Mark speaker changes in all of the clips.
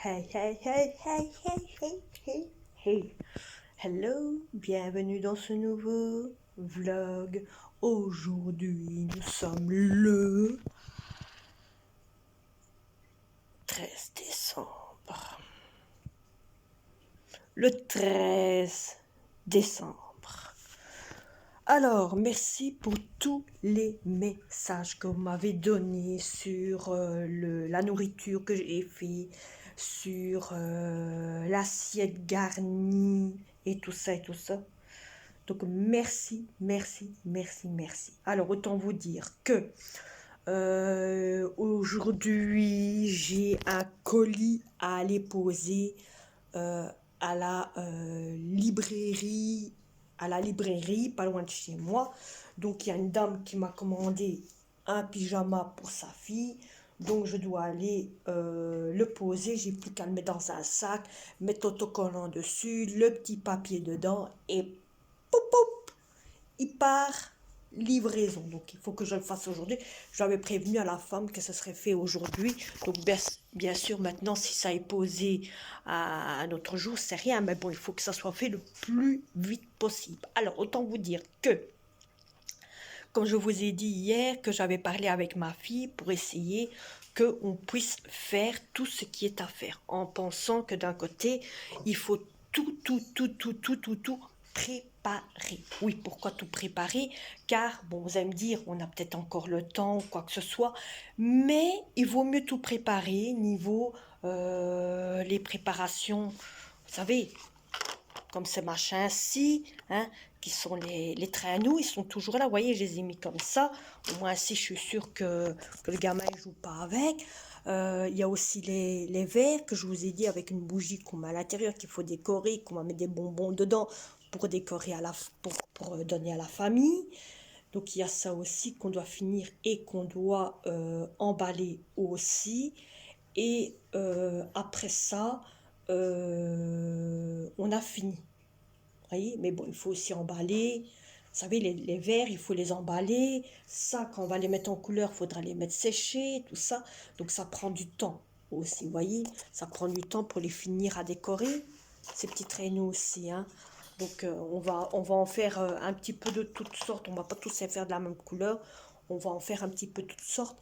Speaker 1: Hey, hey, hey, hey, hey, hey, hey, hey. Hello, bienvenue dans ce nouveau vlog. Aujourd'hui, nous sommes le 13 décembre. Le 13 décembre. Alors, merci pour tous les messages que vous m'avez donnés sur la nourriture que j'ai fait, sur l'assiette garnie et tout ça et tout ça. Donc, merci, merci, merci, merci. Alors, autant vous dire que aujourd'hui, j'ai un colis à aller poser à la librairie, pas loin de chez moi. Donc il y a une dame qui m'a commandé un pyjama pour sa fille. Donc je dois aller le poser. J'ai plus qu'à le mettre dans un sac, mettre autocollant dessus, le petit papier dedans et poup, poup, il part. Livraison, donc il faut que je le fasse aujourd'hui. J'avais prévenu à la femme que ce serait fait aujourd'hui, donc bien sûr maintenant si ça est posé à un autre jour c'est rien, mais bon il faut que ça soit fait le plus vite possible. Alors autant vous dire que comme je vous ai dit hier que j'avais parlé avec ma fille pour essayer qu'on puisse faire tout ce qui est à faire, en pensant que d'un côté il faut tout préparer. Oui, pourquoi tout préparer? Car, bon, vous allez me dire, on a peut-être encore le temps ou quoi que ce soit, mais il vaut mieux tout préparer niveau les préparations, vous savez, comme ces machins-ci, hein, qui sont les trains à nous, ils sont toujours là, vous voyez, je les ai mis comme ça, au moins ainsi je suis sûre que le gamin ne joue pas avec. Il y a aussi les verres que je vous ai dit avec une bougie qu'on met à l'intérieur, qu'il faut décorer, qu'on va mettre des bonbons dedans pour décorer pour donner à la famille. Donc il y a ça aussi qu'on doit finir et qu'on doit emballer aussi. Et après ça, on a fini. Vous voyez, mais bon, il faut aussi emballer. Vous savez, les verres, il faut les emballer. Ça, quand on va les mettre en couleur, il faudra les mettre sécher, tout ça. Donc ça prend du temps aussi, vous voyez. Ça prend du temps pour les finir à décorer. Ces petits traîneaux aussi, hein. Donc on va en faire un petit peu de toutes sortes. On va pas tous les faire de la même couleur. On va en faire un petit peu de toutes sortes.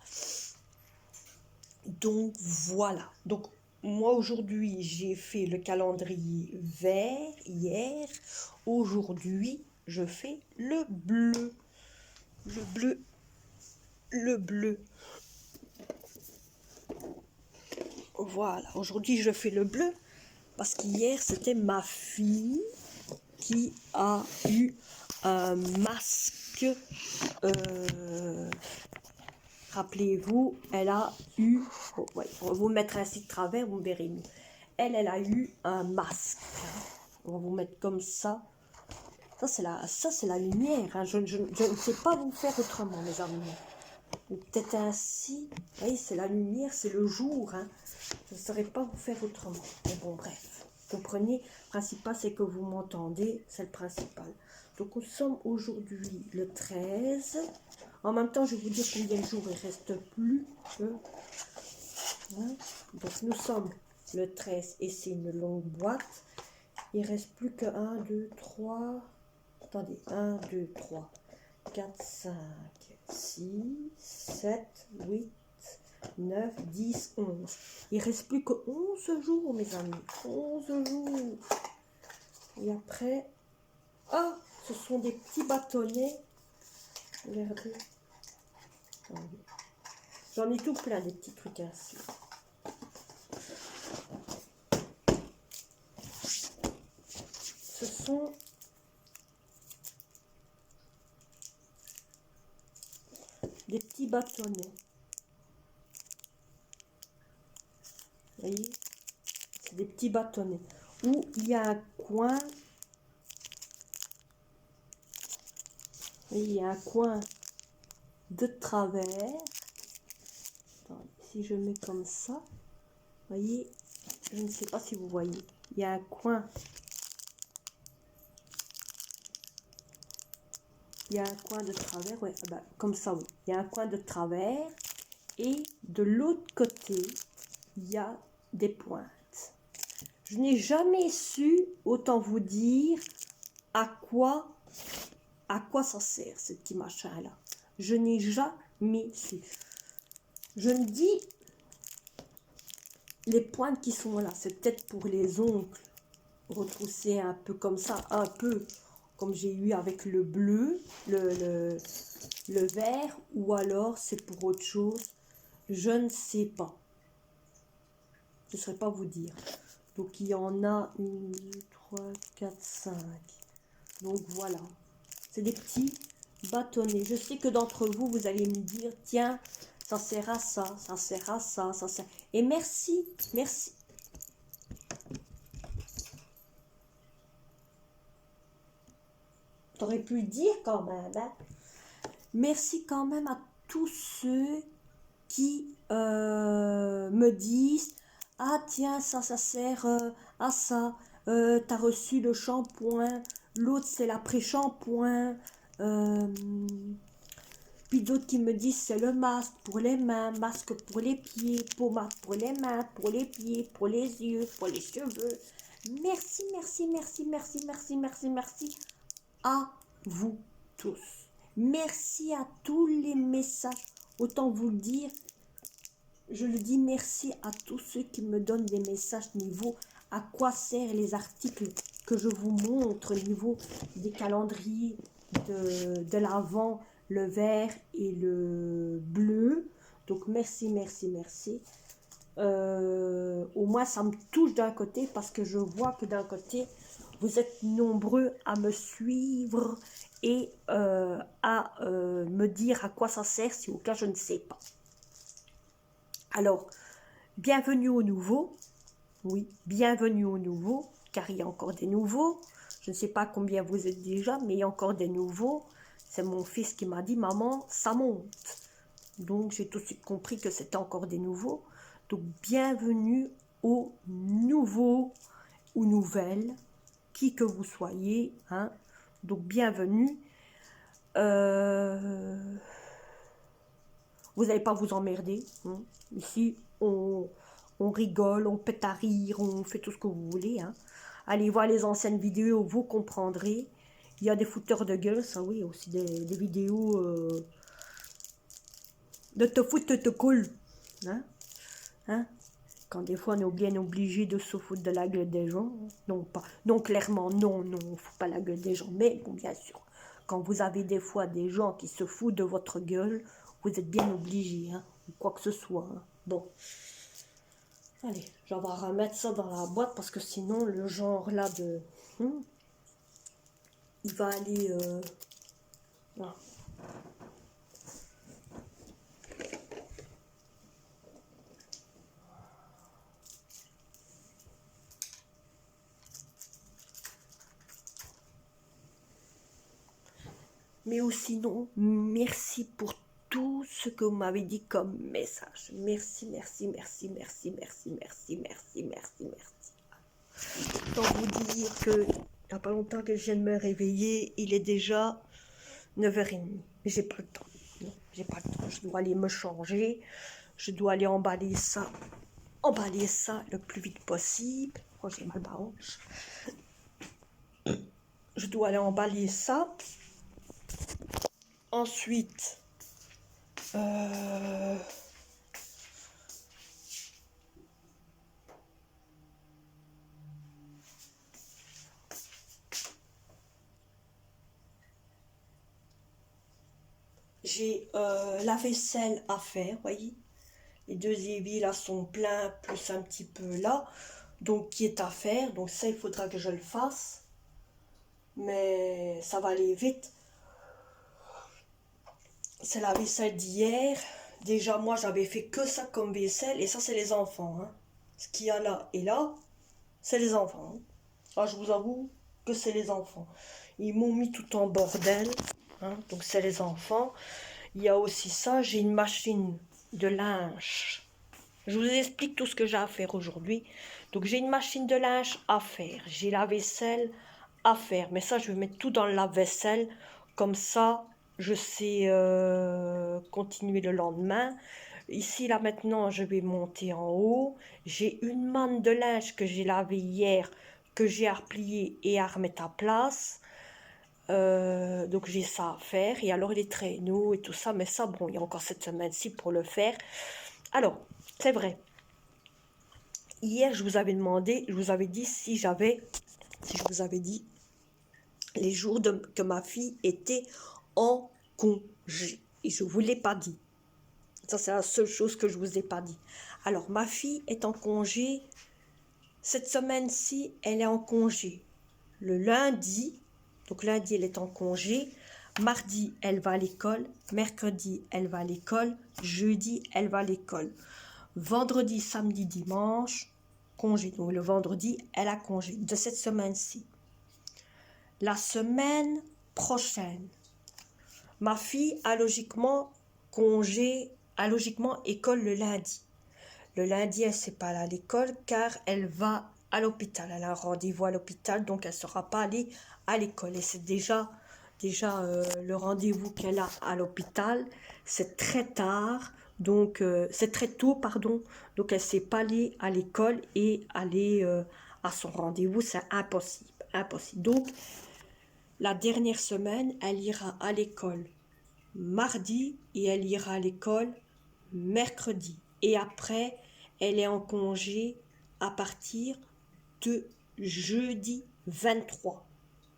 Speaker 1: Donc voilà. Donc moi aujourd'hui j'ai fait le calendrier vert hier. Aujourd'hui je fais le bleu. Le bleu. Le bleu. Voilà. Aujourd'hui je fais le bleu. Parce qu'hier c'était ma fille qui a eu un masque. Rappelez-vous, elle a eu, oh, ouais, on va vous mettre ainsi de travers, vous verrez mieux. Elle a eu un masque. On va vous mettre comme ça. Ça c'est la lumière. Hein. Je ne sais pas vous faire autrement, mes amis. Ou peut-être ainsi. Vous voyez, c'est la lumière, c'est le jour. Hein. Je ne saurais pas vous faire autrement. Mais bon, bref. Comprenez, le principal c'est que vous m'entendez, c'est le principal. Donc nous sommes aujourd'hui le 13. En même temps, je vais vous dire combien de jours il reste plus. Hein. Donc nous sommes le 13 et c'est une longue boîte. Il reste plus que 1, 2, 3. Attendez, 1, 2, 3, 4, 5, 6, 7, 8, 9, 10, 11. Il reste plus que 11 jours, mes amis. 11 jours. Et après, ah, ce sont des petits bâtonnets. Regardez. J'en ai tout plein des petits trucs ainsi. Ce sont des petits bâtonnets. Vous voyez, c'est des petits bâtonnets où il y a un coin. Il y a un coin de travers. Attends, si je mets comme ça, vous voyez, je ne sais pas si vous voyez, il y a un coin. Il y a un coin de travers, ouais, bah, comme ça, oui. Il y a un coin de travers et de l'autre côté, il y a des pointes. Je n'ai jamais su, autant vous dire, à quoi ça sert, ce petit machin-là. Je n'ai jamais su. Je me dis, les pointes qui sont là, c'est peut-être pour les ongles, retrousser un peu comme ça, un peu comme j'ai eu avec le bleu, le vert, ou alors c'est pour autre chose. Je ne sais pas. Je ne saurais pas vous dire. Donc il y en a 1, 2, 3, 4, 5. Donc voilà. C'est des petits bâtonnets. Je sais que d'entre vous, vous allez me dire, tiens, ça sert à ça, ça sert à ça, ça sert... Et merci, merci. T'aurais pu le dire quand même, hein. Merci quand même à tous ceux qui me disent, ah tiens, ça sert à ça. T'as reçu le shampoing, l'autre c'est l'après-shampoing. Puis d'autres qui me disent c'est le masque pour les mains, masque pour les pieds, pommade pour les mains, pour les pieds, pour les yeux, pour les cheveux. Merci, merci, merci, merci, merci, merci, merci à vous tous. Merci à tous les messages. Autant vous le dire, je le dis merci à tous ceux qui me donnent des messages niveau à quoi servent les articles que je vous montre, niveau des calendriers de l'Avent, le vert et le bleu. Donc merci, merci, merci. Au moins ça me touche d'un côté parce que je vois que d'un côté vous êtes nombreux à me suivre et à me dire à quoi ça sert si au cas je ne sais pas. Alors, bienvenue aux nouveaux. Oui, bienvenue aux nouveaux, car il y a encore des nouveaux. Je ne sais pas combien vous êtes déjà, mais il y a encore des nouveaux. C'est mon fils qui m'a dit, maman, ça monte. Donc, j'ai tout de suite compris que c'était encore des nouveaux. Donc, bienvenue aux nouveaux ou nouvelles, qui que vous soyez. Hein. Donc, bienvenue. Vous n'allez pas vous emmerder. Hein. Ici, on rigole, on pète à rire, on fait tout ce que vous voulez. Hein. Allez voir les anciennes vidéos, vous comprendrez. Il y a des fouteurs de gueule, ça oui, aussi des vidéos de te foutre, te cool. Hein. Hein. Quand des fois on est bien obligé de se foutre de la gueule des gens. Non, pas, non clairement, non, non, on ne fout pas la gueule des gens. Mais bon, bien sûr, quand vous avez des fois des gens qui se foutent de votre gueule, vous êtes bien obligé, hein, ou quoi que ce soit. Hein. Bon. Allez, je vais remettre ça dans la boîte parce que sinon, le genre là de... il va aller... là. Mais aussi non, merci pour tout ce que vous m'avez dit comme message. Merci, merci, merci, merci, merci, merci, merci, merci, merci. Tant vous dire que il n'y a pas longtemps que je viens de me réveiller, il est déjà 9h30. Mais j'ai pas le temps. Non, j'ai pas le temps. Je dois aller me changer. Je dois aller emballer ça le plus vite possible. Oh, j'ai mal à la hanche. Je dois aller emballer ça. Ensuite, j'ai la vaisselle à faire, voyez. Les deux éviers là sont pleins, plus un petit peu là. Donc, qui est à faire. Donc, ça, il faudra que je le fasse. Mais ça va aller vite. C'est la vaisselle d'hier. Déjà, moi, j'avais fait que ça comme vaisselle. Et ça, c'est les enfants. Hein. Ce qu'il y a là et là, c'est les enfants. Hein. Ah, je vous avoue que c'est les enfants. Ils m'ont mis tout en bordel. Hein. Donc, c'est les enfants. Il y a aussi ça. J'ai une machine de linge. Je vous explique tout ce que j'ai à faire aujourd'hui. Donc, j'ai une machine de linge à faire. J'ai la vaisselle à faire. Mais ça, je vais mettre tout dans le lave-vaisselle. Comme ça, je sais continuer le lendemain. Ici, là, maintenant, je vais monter en haut. J'ai une manne de linge que j'ai lavé hier, que j'ai à replier et à remettre à place. Donc, j'ai ça à faire. Et alors, les traîneaux et tout ça. Mais ça, bon, il y a encore cette semaine-ci pour le faire. Alors, c'est vrai. Hier, je vous avais demandé, je vous avais dit si je vous avais dit les jours que ma fille était en congé. Et je ne vous l'ai pas dit. Ça, c'est la seule chose que je ne vous ai pas dit. Alors, ma fille est en congé. Cette semaine-ci, elle est en congé. Le lundi, donc lundi, elle est en congé. Mardi, elle va à l'école. Mercredi, elle va à l'école. Jeudi, elle va à l'école. Vendredi, samedi, dimanche, congé. Donc, le vendredi, elle a congé de cette semaine-ci. La semaine prochaine, ma fille a logiquement congé, a logiquement école le lundi. Le lundi, elle ne sait pas aller à l'école car elle va à l'hôpital. Elle a un rendez-vous à l'hôpital, donc elle ne sera pas allée à l'école. Et c'est déjà le rendez-vous qu'elle a à l'hôpital. C'est très tard, donc c'est très tôt, pardon. Donc elle ne sait pas aller à l'école et aller à son rendez-vous. C'est impossible, impossible. Donc, la dernière semaine, elle ira à l'école mardi et elle ira à l'école mercredi. Et après, elle est en congé à partir de jeudi 23.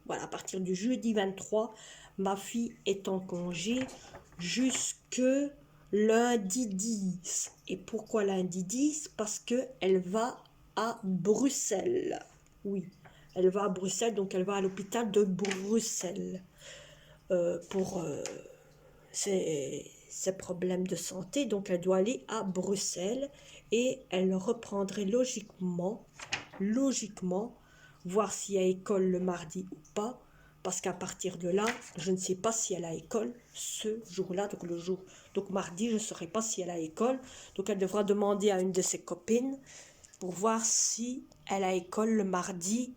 Speaker 1: Voilà, à partir du jeudi 23, ma fille est en congé jusque lundi 10. Et pourquoi lundi 10? Parce qu'elle va à Bruxelles. Oui, elle va à Bruxelles, donc elle va à l'hôpital de Bruxelles pour ses problèmes de santé. Donc elle doit aller à Bruxelles et elle reprendrait logiquement, voir si elle a école le mardi ou pas. Parce qu'à partir de là, je ne sais pas si elle a école ce jour-là, donc le jour. Donc mardi, je ne saurais pas si elle a école. Donc elle devra demander à une de ses copines pour voir si elle a école le mardi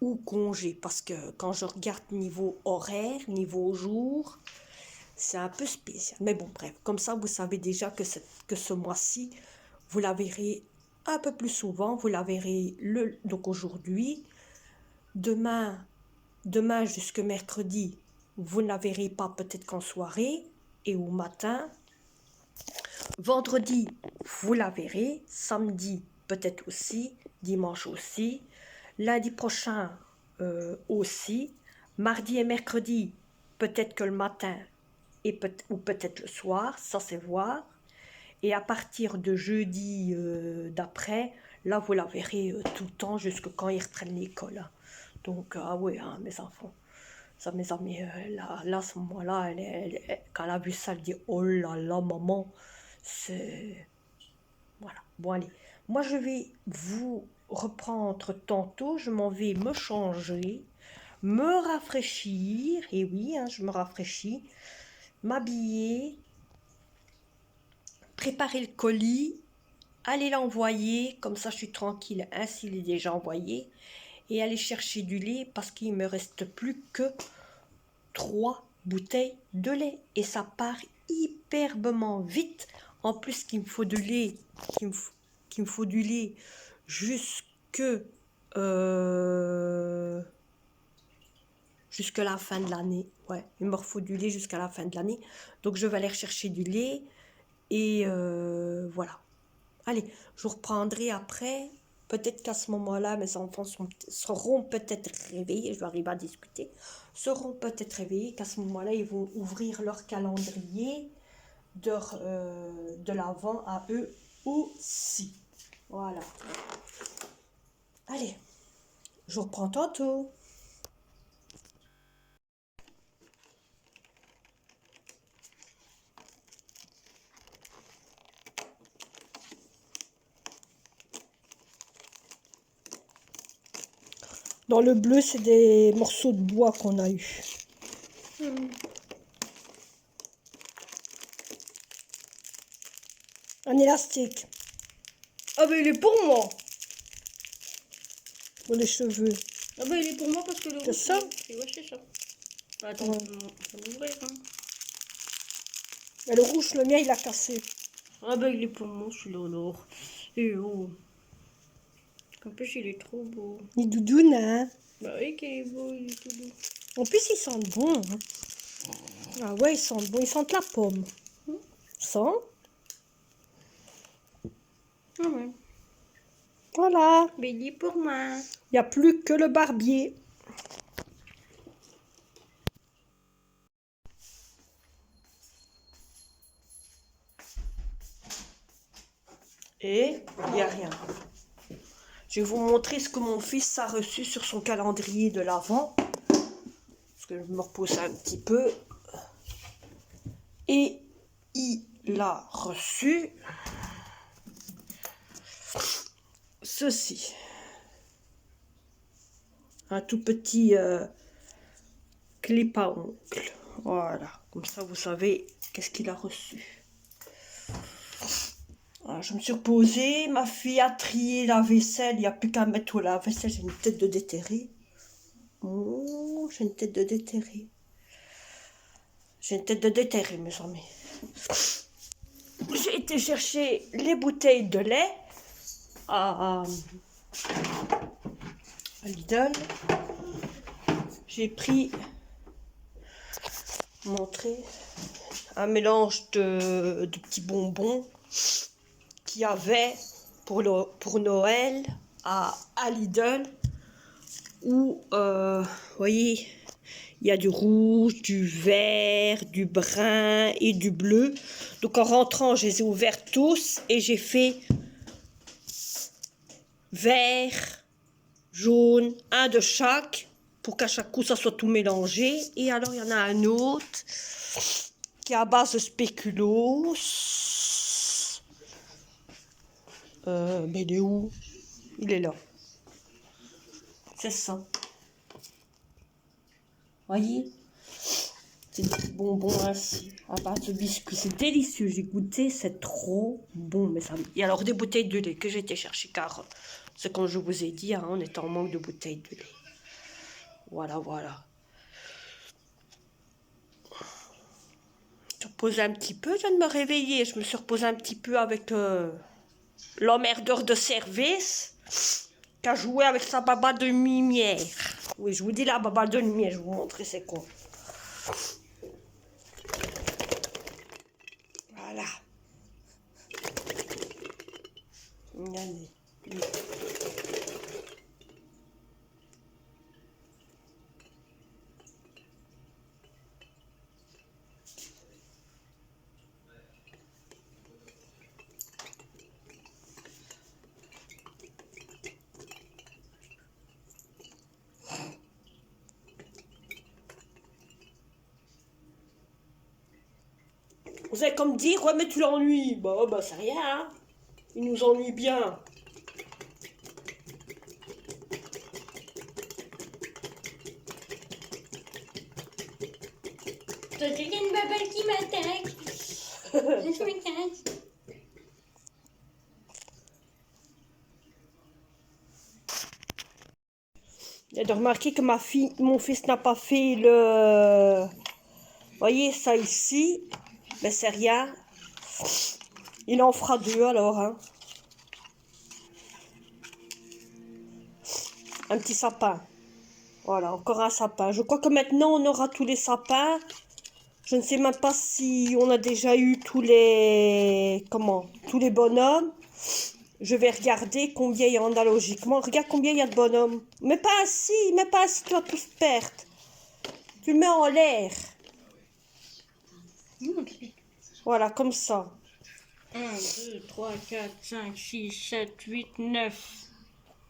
Speaker 1: ou congé. Parce que quand je regarde niveau horaire, niveau jour, c'est un peu spécial. Mais bon, bref, comme ça, vous savez déjà que ce mois-ci, vous la verrez un peu plus souvent. Vous la verrez donc aujourd'hui. Demain jusque mercredi, vous ne la verrez pas, peut-être qu'en soirée et au matin. Vendredi, vous la verrez. Samedi, peut-être aussi. Dimanche aussi. Lundi prochain aussi. Mardi et mercredi, peut-être que le matin ou peut-être le soir, ça c'est voir. Et à partir de jeudi d'après, là vous la verrez tout le temps jusqu'à quand ils reprennent l'école. Donc, ah oui, hein, mes enfants. Ça, mes amis, là, à ce moment-là, quand elle a vu ça, elle dit, oh là là, maman, c'est... Voilà, bon allez. Moi, je vais vous reprendre tantôt, je m'en vais me changer, me rafraîchir, et oui, hein, je me rafraîchis, m'habiller, préparer le colis, aller l'envoyer, comme ça je suis tranquille, ainsi il est déjà envoyé, et aller chercher du lait parce qu'il me reste plus que 3 bouteilles de lait et ça part hyperbement vite. En plus qu'il me faut du lait, qu'il me faut du lait jusque jusque la fin de l'année. Ouais, il me faut du lait jusqu'à la fin de l'année. Donc je vais aller chercher du lait et voilà. Allez, je vous reprendrai après. Peut-être qu'à ce moment-là, mes enfants seront peut-être réveillés, je vais arriver à discuter, seront peut-être réveillés, qu'à ce moment-là, ils vont ouvrir leur calendrier de l'avant à eux aussi. Voilà. Allez, je vous reprends tantôt. Dans le bleu, c'est des morceaux de bois qu'on a eu. Un élastique. Ah ben il est pour moi. Pour les cheveux.
Speaker 2: Ah ben il est pour moi parce que le
Speaker 1: C'est ça?
Speaker 2: Ouais, c'est ça. Attends,
Speaker 1: Ouais.
Speaker 2: on va l'ouvrir. Hein.
Speaker 1: Mais le rouge, le mien, il a cassé.
Speaker 2: Ah bah il est pour moi celui-là alors. Et oh. En plus il est trop beau.
Speaker 1: Il est doudoune, hein.
Speaker 2: Bah oui qu'il est beau, il est tout doux.
Speaker 1: En plus, ils sentent bon. Hein. Ah ouais, ils sentent bon. Ils sentent la pomme. Sent.
Speaker 2: Ah ouais.
Speaker 1: Voilà.
Speaker 2: Mais il est pour moi.
Speaker 1: Il n'y a plus que le barbier. Et il n'y a rien. Je vais vous montrer ce que mon fils a reçu sur son calendrier de l'Avent. Parce que je me repose un petit peu. Et il a reçu ceci. Un tout petit clip à ongles. Voilà. Comme ça, vous savez qu'est-ce qu'il a reçu. Voilà, je me suis reposée. Ma fille a trié la vaisselle. Il n'y a plus qu'à mettre au lave-vaisselle. J'ai une tête de déterré. Oh, j'ai une tête de déterré. J'ai une tête de déterré, mes amis. J'ai été chercher les bouteilles de lait à Lidl. J'ai pris, montrer, un mélange de petits bonbons qu'il y avait pour Noël à Lidl. Où, vous voyez, il y a du rouge, du vert, du brun et du bleu. Donc en rentrant, je les ai ouverts tous et j'ai fait vert, jaune, un de chaque pour qu'à chaque coup ça soit tout mélangé. Et alors il y en a un autre qui est à base de spéculoos. Mais il est où? Il est là. C'est ça. Voyez? C'est des petits bonbons ainsi, à base de biscuits. C'est délicieux, j'ai goûté, c'est trop bon. Mais ça... Et alors des bouteilles de lait que j'ai été chercher, car c'est comme je vous ai dit, hein, on est en manque de bouteilles de lait. Voilà, voilà. Je me reposais un petit peu, je viens de me réveiller. Je me suis reposée un petit peu avec l'emmerdeur de service qui a joué avec sa baba de lumière. Oui, je vous dis la baba de lumière, je vais vous montrer c'est quoi. Voilà. Regardez. Vous allez comme dire, ouais mais tu l'ennuies. Bah c'est rien, hein. Il nous ennuie bien.
Speaker 2: Il y a une babelle qui m'attaque. Je me casse.
Speaker 1: J'ai de remarquer que mon fils n'a pas fait le... Voyez ça ici. Mais c'est rien. Il en fera deux alors, hein. Un petit sapin. Voilà, encore un sapin. Je crois que maintenant on aura tous les sapins. Je ne sais même pas si on a déjà eu tous les... Comment? Tous les bonhommes. Je vais regarder combien il y en a logiquement. Regarde combien il y a de bonhommes. Mais pas assis, tu vas tous perdre. Tu le mets en l'air. Voilà, comme ça.
Speaker 2: 1, 2, 3, 4, 5, 6, 7, 8, 9.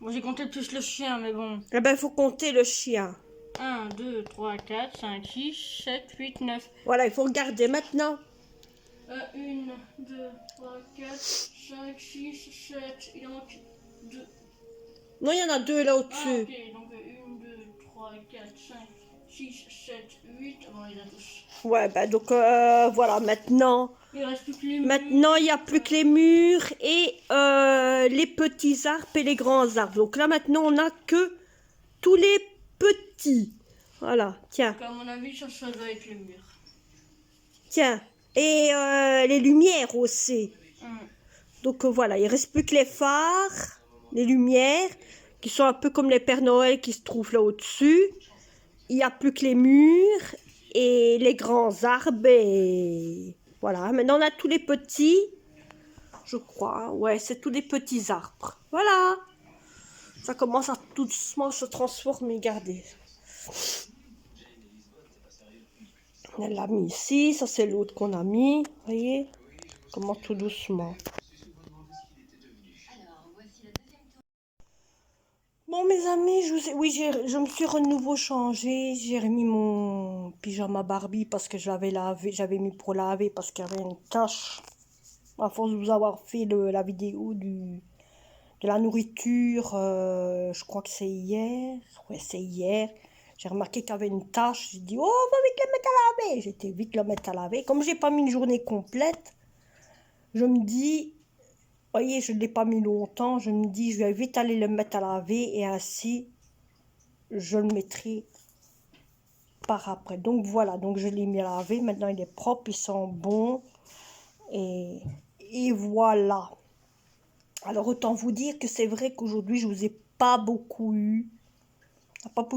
Speaker 2: Bon, j'ai compté plus le chien, mais bon.
Speaker 1: Eh ben, il faut compter le chien.
Speaker 2: 1, 2, 3, 4, 5, 6, 7, 8, 9.
Speaker 1: Voilà, il faut regarder maintenant.
Speaker 2: 1, 2, 3, 4, 5, 6, 7. Il en manque 2.
Speaker 1: Non, il y en a deux là
Speaker 2: Ah,
Speaker 1: au-dessus.
Speaker 2: ok. Donc 1, 2, 3, 4, 5, 6, 7, 8. Bon, il y en a tous.
Speaker 1: Ouais, ben donc voilà, maintenant.
Speaker 2: Il reste plus que les murs.
Speaker 1: Maintenant, il n'y a plus que les murs et les petits arbres et les grands arbres. Donc là, maintenant, on n'a que tous les petits. Voilà, tiens,
Speaker 2: Donc, à mon avis, ça doit être les murs.
Speaker 1: tiens. Et les lumières aussi. Donc voilà, il ne reste plus que les phares, les lumières, qui sont un peu comme les Pères Noël qui se trouvent là au-dessus. Il n'y a plus que les murs et les grands arbres. Et voilà, maintenant on a tous les petits, je crois. Ouais, c'est tous des petits arbres. Voilà, ça commence à tout doucement se transformer, regardez. Elle l'a mis ici, ça c'est l'autre qu'on a mis, vous voyez, comment tout doucement. Bon mes amis, oui, je me suis de nouveau changée, j'ai remis mon pyjama Barbie parce que je l'avais lavé, j'avais mis pour laver parce qu'il y avait une tache. À force de vous avoir fait la vidéo de la nourriture, je crois que c'est hier, ouais c'est hier. J'ai remarqué qu'il y avait une tache, j'ai dit oh on va vite la mettre à laver. J'étais vite la mettre à laver, comme j'ai pas mis une journée complète, je me dis... Voyez, je ne l'ai pas mis longtemps. Je me dis, je vais vite aller le mettre à laver et ainsi, je le mettrai par après. Donc voilà, donc je l'ai mis à laver. Maintenant, il est propre, il sent bon. Et voilà. Alors, autant vous dire que c'est vrai qu'aujourd'hui, je ne vous ai pas beaucoup eu. On n'a pas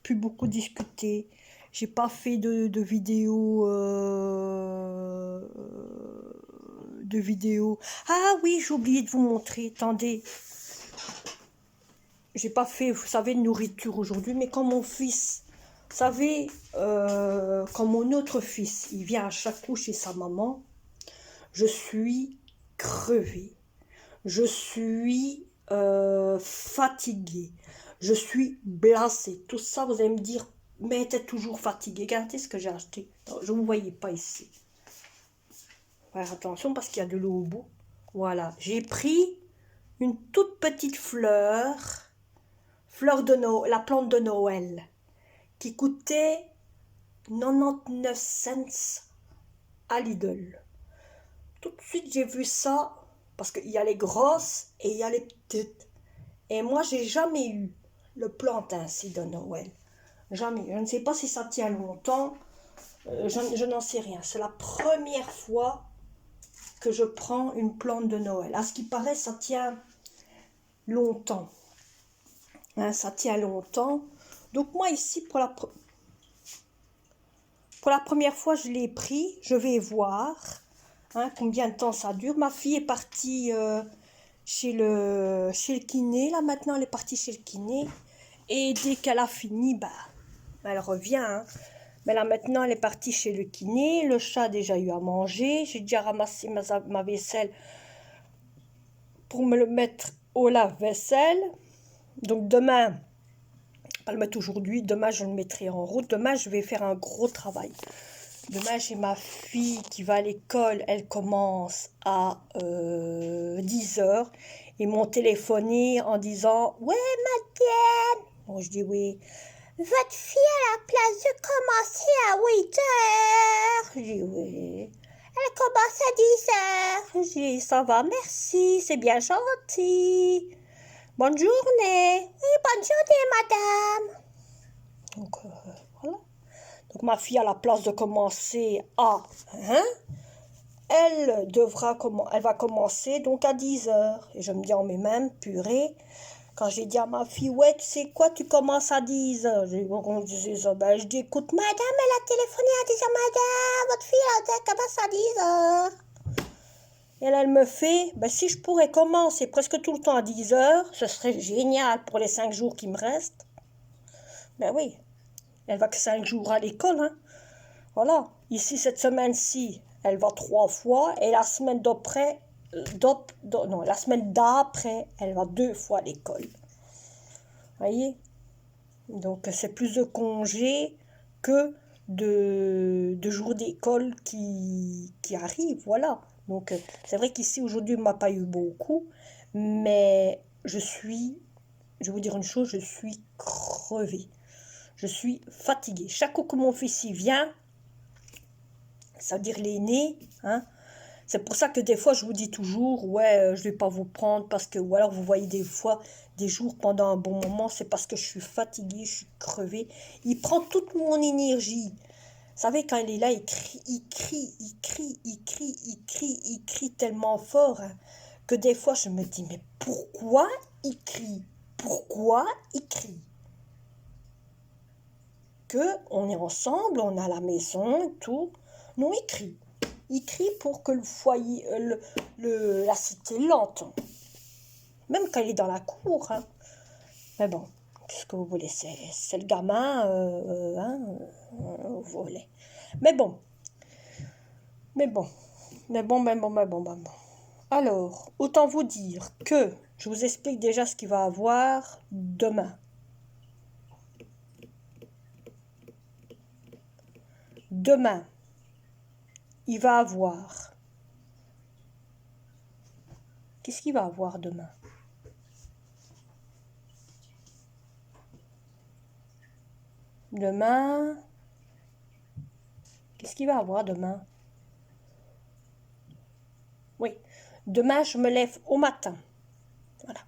Speaker 1: pu beaucoup discuter. J'ai pas fait de vidéo... Ah oui, j'ai oublié de vous montrer. Attendez. J'ai pas fait, vous savez, de nourriture aujourd'hui, mais quand mon fils, vous savez, quand mon autre fils, il vient à chaque coup chez sa maman, je suis crevée, je suis fatiguée, je suis blasée. Tout ça, vous allez me dire, mais t'es toujours fatiguée. Regardez ce que j'ai acheté. Non, je ne vous voyais pas ici. Faire attention parce qu'il y a de l'eau au bout. Voilà, j'ai pris une toute petite fleur de Noël, la plante de Noël, qui coûtait 99 cents à Lidl. Tout de suite, j'ai vu ça, parce qu'il y a les grosses et il y a les petites. Et moi, j'ai jamais eu le plante ainsi de Noël. Jamais. Je ne sais pas si ça tient longtemps. Je n'en sais rien. C'est la première fois que je prends une plante de Noël. À ce qui paraît, ça tient longtemps. Hein, ça tient longtemps. Donc moi ici, pour la première fois, je l'ai pris. Je vais voir combien de temps ça dure. Ma fille est partie chez le kiné. Là maintenant, elle est partie chez le kiné. Et dès qu'elle a fini, bah, elle revient. Hein. Mais là maintenant, elle est partie chez le kiné. Le chat a déjà eu à manger. J'ai déjà ramassé ma vaisselle pour me le mettre au lave-vaisselle. Donc demain, pas le mettre aujourd'hui, demain je le mettrai en route. Demain je vais faire un gros travail. Demain j'ai ma fille qui va à l'école, elle commence à 10h. Ils m'ont téléphoné en disant « Ouais Madeleine !» Bon, je dis « Oui. » « Votre fille a la place de commencer à 8h. » Je dis « Oui. » « Elle commence à 10h. » Je dis « Ça va, merci, c'est bien gentil. » Bonne journée. Oui, bonne journée, madame. Donc, voilà. Donc, ma fille a la place de commencer à... elle va commencer donc à 10h. Et je me dis, oh, mais même, purée. Quand j'ai dit à ma fille, ouais, tu sais quoi, tu commences à 10h. Je disais ça, je dis, écoute, madame, elle a téléphoné à 10h, madame, votre fille, elle commence à 10h. Et elle me fait, si je pourrais commencer presque tout le temps à 10h, ce serait génial pour les 5 jours qui me restent. Ben oui, elle va que 5 jours à l'école. Hein. Voilà, ici, cette semaine-ci, elle va 3 fois. Et la semaine d'après, la semaine d'après, elle va 2 fois à l'école. Voyez? Donc, c'est plus de congés que de jours d'école qui arrivent. Voilà. Donc, c'est vrai qu'ici, aujourd'hui, il ne m'a pas eu beaucoup, mais je vais vous dire une chose, je suis crevée. Je suis fatiguée. Chaque coup que mon fils y vient, ça veut dire l'aîné, c'est pour ça que des fois, je vous dis toujours, ouais, je ne vais pas vous prendre, parce que, ou alors vous voyez des fois, des jours pendant un bon moment, c'est parce que je suis fatiguée, je suis crevée. Il prend toute mon énergie. savez, quand il est là, il crie, il crie, il crie, il crie, il crie, il crie tellement fort, hein, que des fois je me dis, mais pourquoi il crie? Pourquoi il crie? Que on est ensemble, on est à la maison, tout. Non, il crie. Il crie pour que le foyer, la cité l'entende. Même quand il est dans la cour, hein. Mais bon, qu'est-ce que vous voulez, c'est le gamin, hein, vous voulez. Mais bon, mais bon, mais bon. Alors, autant vous dire que je vous explique déjà ce qu'il va avoir demain. Demain, il va avoir... Qu'est-ce qu'il va avoir demain? Demain... Qu'est-ce qu'il va avoir demain? Oui, demain, je me lève au matin. Voilà.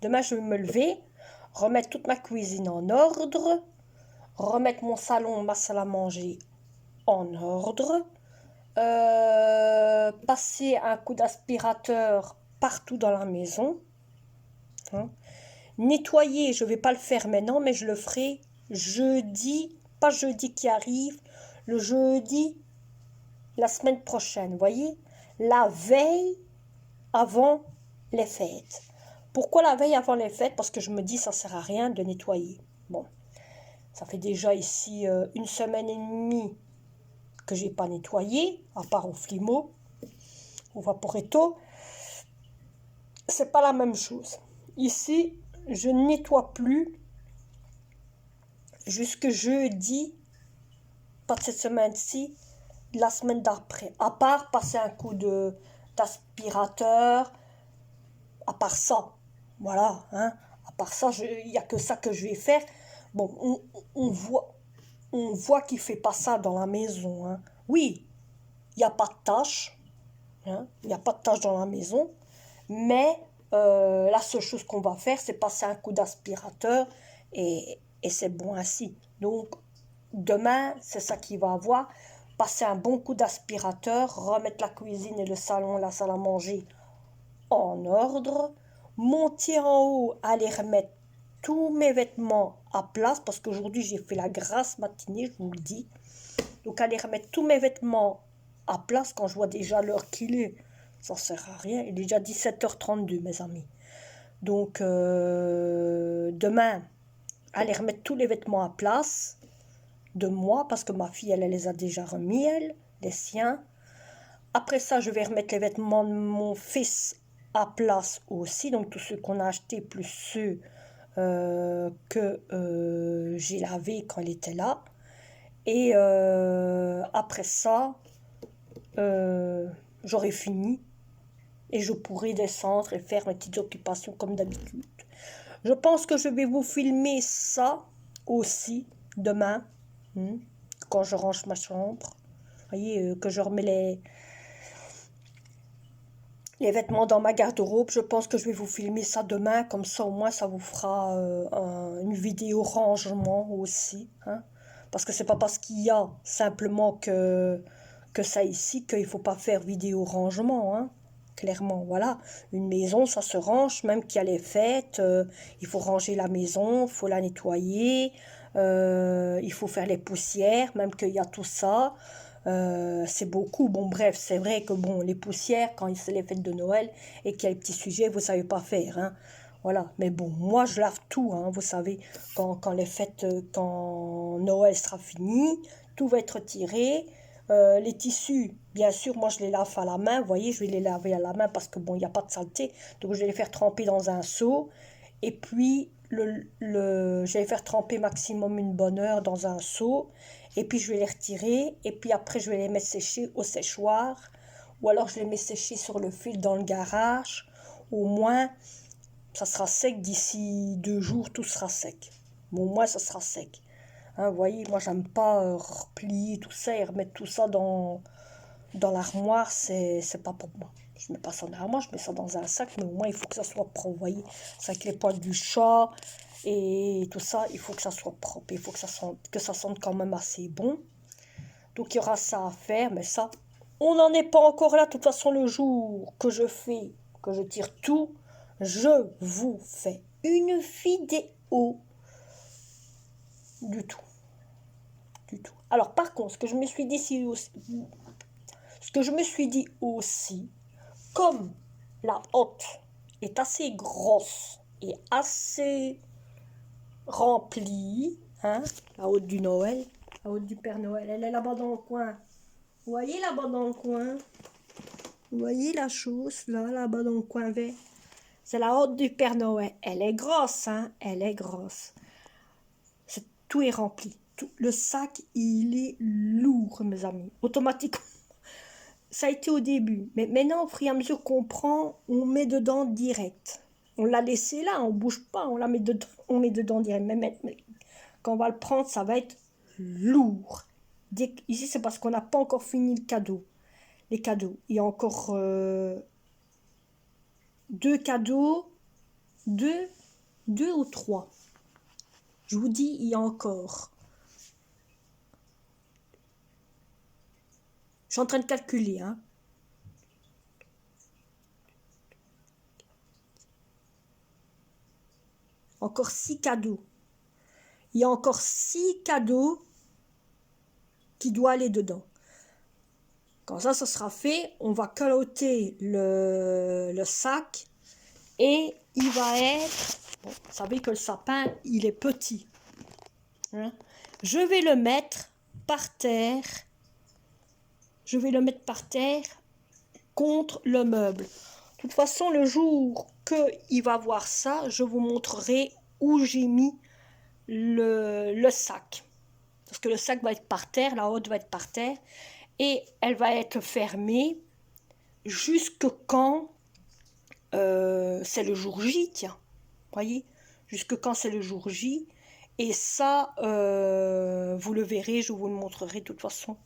Speaker 1: Demain, je vais me lever, remettre toute ma cuisine en ordre, remettre mon salon, ma salle à manger en ordre, passer un coup d'aspirateur partout dans la maison. Hein. Nettoyer, je ne vais pas le faire maintenant, mais je le ferai jeudi, pas jeudi qui arrive, le jeudi, la semaine prochaine, vous voyez, la veille avant les fêtes. Pourquoi la veille avant les fêtes? Parce que je me dis, ça ne sert à rien de nettoyer. Bon, ça fait déjà ici une semaine et demie que j'ai pas nettoyé, à part au Flimo, au Vaporetto. C'est pas la même chose. Ici, je ne nettoie plus jusque jeudi, pas de cette semaine-ci, la semaine d'après. À part passer un coup d'aspirateur, à part ça, voilà, hein. À part ça, il n'y a que ça que je vais faire. Bon, on voit qu'il ne fait pas ça dans la maison, hein. Oui, il n'y a pas de tâches, hein. Il n'y a pas de tâches dans la maison, mais la seule chose qu'on va faire, c'est passer un coup d'aspirateur et c'est bon ainsi. Donc, demain, c'est ça qu'il va avoir. Passer un bon coup d'aspirateur, remettre la cuisine et le salon, la salle à manger en ordre, monter en haut, aller remettre tous mes vêtements à place, parce qu'aujourd'hui j'ai fait la grasse matinée, je vous le dis. Donc aller remettre tous mes vêtements à place quand je vois déjà l'heure qu'il est, ça sert à rien. Il est déjà 17h32, mes amis. Donc demain, aller remettre tous les vêtements à place de moi, parce que ma fille, elle les a déjà remis, elle, les siens. Après ça, je vais remettre les vêtements de mon fils à place aussi, donc tous ceux qu'on a achetés plus ceux que j'ai lavés quand il était là. Et après ça, j'aurai fini et je pourrai descendre et faire mes petites occupations comme d'habitude. Je pense que je vais vous filmer ça aussi demain, quand je range ma chambre. Vous voyez, que je remets les vêtements dans ma garde-robe. Je pense que je vais vous filmer ça demain, comme ça au moins ça vous fera une vidéo rangement aussi, hein. Parce que c'est pas parce qu'il y a simplement que ça ici qu'il faut pas faire vidéo rangement, hein. Clairement, voilà, une maison ça se range, même qu'il y a les fêtes, il faut ranger la maison, il faut la nettoyer, il faut faire les poussières, même qu'il y a tout ça. C'est beaucoup. Bon, bref, c'est vrai que bon, les poussières, quand c'est les fêtes de Noël et qu'il y a les petits sujets, vous savez pas faire, hein. Voilà. Mais bon, moi, je lave tout, hein, vous savez, quand les fêtes, quand Noël sera fini, tout va être tiré. Les tissus, bien sûr, moi, je les lave à la main. Vous voyez, je vais les laver à la main parce que bon, il n'y a pas de saleté. Donc, je vais les faire tremper dans un seau. Et puis, je vais les faire tremper maximum une bonne heure dans un seau. Et puis je vais les retirer. Et puis après, je vais les mettre sécher au séchoir. Ou alors je les mets sécher sur le fil dans le garage. Au moins, ça sera sec d'ici 2 jours, tout sera sec. Bon, au moins, ça sera sec. Hein, vous voyez, moi, j'aime pas replier tout ça et remettre tout ça dans l'armoire. C'est pas pour moi. Je mets pas ça dans l'armoire, je mets ça dans un sac. Mais au moins, il faut que ça soit propre. Vous voyez, c'est avec les poils du chat. Et tout ça, il faut que ça soit propre. Il faut que ça sente quand même assez bon. Donc il y aura ça à faire. Mais ça, on n'en est pas encore là. De toute façon, le jour que je tire tout, je vous fais une vidéo du tout. Du tout. Alors par contre, ce que je me suis dit aussi, comme la hotte est assez grosse et assez remplie, hein, la hotte du Noël, la hotte du Père Noël, elle est là-bas dans le coin. Vous voyez là-bas dans le coin? Vous voyez la chose là-bas dans le coin vert? C'est la hotte du Père Noël. Elle est grosse, hein, elle est grosse. Tout est rempli. Le sac, il est lourd, mes amis. Automatiquement. Ça a été au début. Mais maintenant, au fur et à mesure qu'on prend, on met dedans direct. On l'a laissé là, on ne bouge pas, on met dedans direct. Mais quand on va le prendre, ça va être lourd. Ici, c'est parce qu'on n'a pas encore fini le cadeau. Les cadeaux. Il y a encore 2 cadeaux. 2 ou 3. Je vous dis, il y a encore. Je suis en train de calculer, hein. Encore 6 cadeaux. Il y a encore 6 cadeaux qui doivent aller dedans. Quand ça sera fait, on va caloter le sac et il va être... Bon, vous savez que le sapin, il est petit. Hein? Je vais le mettre par terre. Je vais le mettre par terre contre le meuble. De toute façon, le jour qu'il va voir ça, je vous montrerai où j'ai mis le sac. Parce que le sac va être par terre, la hotte va être par terre. Et elle va être fermée jusque quand c'est le jour J, tiens. Voyez, jusque quand c'est le jour J. Et ça, vous le verrez, je vous le montrerai de toute façon.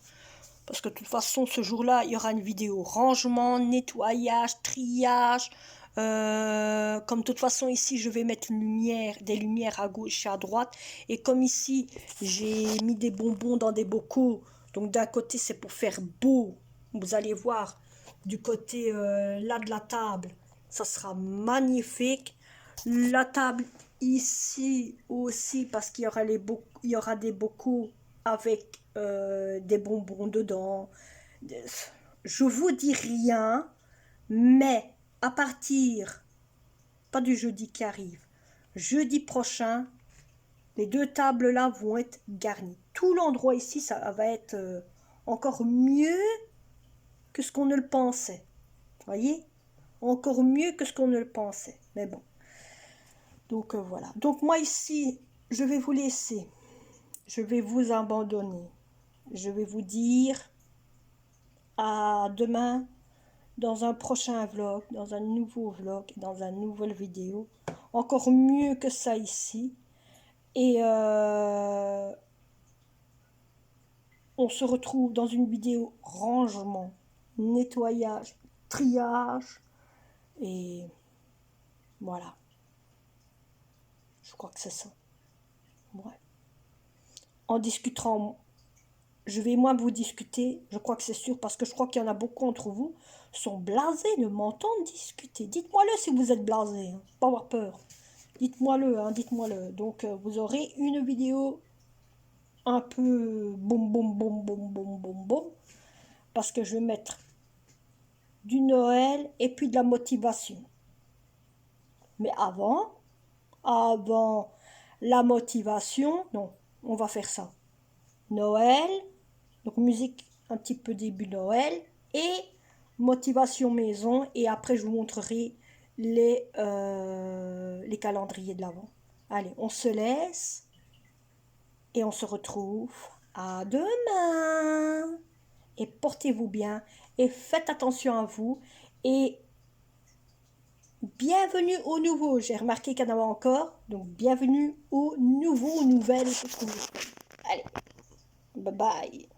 Speaker 1: Parce que de toute façon, ce jour-là, il y aura une vidéo rangement, nettoyage, triage. Comme de toute façon, ici, je vais mettre des lumières à gauche et à droite. Et comme ici, j'ai mis des bonbons dans des bocaux. Donc d'un côté, c'est pour faire beau. Vous allez voir, du côté là de la table, ça sera magnifique. La table ici aussi, parce qu'il y aura des bocaux avec des bonbons dedans. Je vous dis rien, mais à partir, pas du jeudi qui arrive, jeudi prochain, les 2 tables là vont être garnies. Tout l'endroit ici, ça va être encore mieux que ce qu'on ne le pensait. Voyez? Encore mieux que ce qu'on ne le pensait. Mais bon. Donc voilà. Donc moi ici, je vais vous laisser. Je vais vous abandonner. Je vais vous dire à demain dans un prochain vlog, dans un nouveau vlog, dans une nouvelle vidéo. Encore mieux que ça ici. Et on se retrouve dans une vidéo rangement, nettoyage, triage. Et voilà. Je crois que c'est ça. Ouais. En discutant, je vais moins vous discuter, je crois que c'est sûr, parce que je crois qu'il y en a beaucoup d'entre vous sont blasés de m'entendre discuter. Dites-moi-le si vous êtes blasés, hein. Pas avoir peur. Dites-moi-le, hein, dites-moi-le. Donc vous aurez une vidéo un peu boum boum boum boum boum boum boum, parce que je vais mettre du Noël et puis de la motivation. Mais avant la motivation, non, on va faire ça. Noël, donc musique un petit peu début Noël et motivation maison, et après je vous montrerai les calendriers de l'Avent. Allez, on se laisse et on se retrouve à demain. Et portez-vous bien et faites attention à vous et bienvenue aux nouveaux. J'ai remarqué qu'il y en avait encore, donc bienvenue aux nouveaux, aux nouvelles. Allez, bye bye.